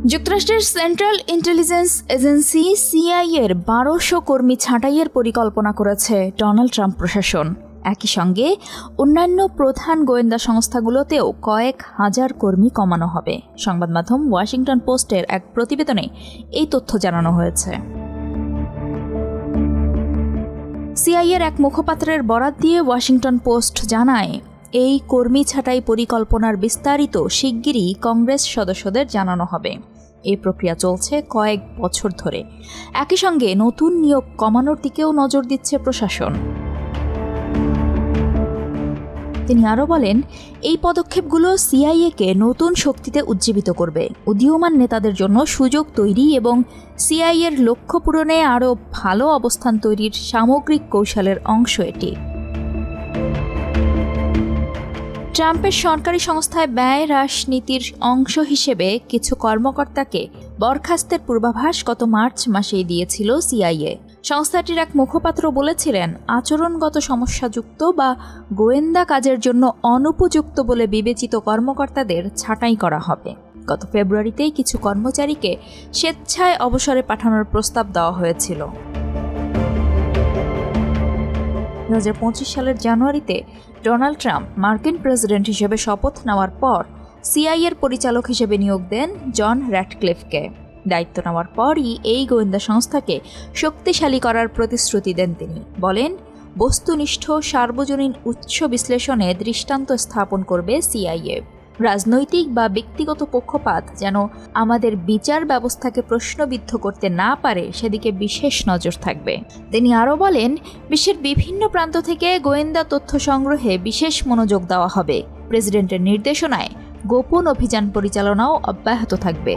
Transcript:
যুক্তরাষ্ট্রের central intelligence agency সিআইএর ১২০০ কর্মী ছাঁটাইয়ের পরিকল্পনা করেছে ডোনাল্ড ট্রাম্প প্রশাসন। একই সঙ্গে অন্যান্য প্রধান গোয়েন্দা সংস্থাগুলোতেও কয়েক হাজার কর্মী কমানো হবে। সংবাদ মাধ্যম ওয়াশিংটন পোস্টের এক প্রতিবেদনে এই তথ্য জানানো হয়েছে। সিআইএর এক মুখপাত্রের বরাত দিয়ে ওয়াশিংটন পোস্ট জানায়, এই কর্মী ছাঁটাই পরিকল্পনার বিস্তারিত শিগগিরই কংগ্রেস সদস্যদের জানানো হবে। এই প্রক্রিয়া চলছে কয়েক বছর ধরে। একই সঙ্গে নতুন নিয়োগ কমানোর দিকেও নজর দিচ্ছে প্রশাসন। তিনি আরও বলেন, এই পদক্ষেপগুলো সিআইএকে নতুন শক্তিতে উজ্জীবিত করবে, উদীয়মান নেতাদের জন্য সুযোগ তৈরি এবং সিআইএর লক্ষ্য পূরণে আরও ভালো অবস্থান তৈরির সামগ্রিক কৌশলের অংশ এটি। ট্রাম্পের সরকারি সংস্থায় ব্যয় হ্রাস নীতির অংশ হিসেবে কিছু কর্মকর্তাকে বরখাস্তের পূর্বাভাস গত মার্চ মাসেই দিয়েছিল সিআইএ। সংস্থাটির এক মুখপাত্র বলেছিলেন, আচরণগত সমস্যাযুক্ত বা গোয়েন্দা কাজের জন্য অনুপযুক্ত বলে বিবেচিত কর্মকর্তাদের ছাঁটাই করা হবে। গত ফেব্রুয়ারিতেই কিছু কর্মচারীকে স্বেচ্ছায় অবসরে পাঠানোর প্রস্তাব দেওয়া হয়েছিল। 2025 সালের জানুয়ারিতে ডোনাল্ড ট্রাম্প মার্কিন প্রেসিডেন্ট হিসেবে শপথ নেওয়ার পর সিআইএর পরিচালক হিসেবে নিয়োগ দেন জন র্যাটক্লিফকে। দায়িত্ব নেওয়ার পরই এই গোয়েন্দা সংস্থাকে শক্তিশালী করার প্রতিশ্রুতি দেন তিনি। বলেন, বস্তুনিষ্ঠ সার্বজনীন উৎস বিশ্লেষণে দৃষ্টান্ত স্থাপন করবে সিআইএ। রাজনৈতিক বা ব্যক্তিগত পক্ষপাত যেন আমাদের বিচার ব্যবস্থাকে প্রশ্নবিদ্ধ করতে না পারে সেদিকে বিশেষ নজর থাকবে। তিনি আরও বলেন, বিশ্বের বিভিন্ন প্রান্ত থেকে গোয়েন্দা তথ্য সংগ্রহে বিশেষ মনোযোগ দেওয়া হবে। প্রেসিডেন্টের নির্দেশনায় গোপন অভিযান পরিচালনাও অব্যাহত থাকবে।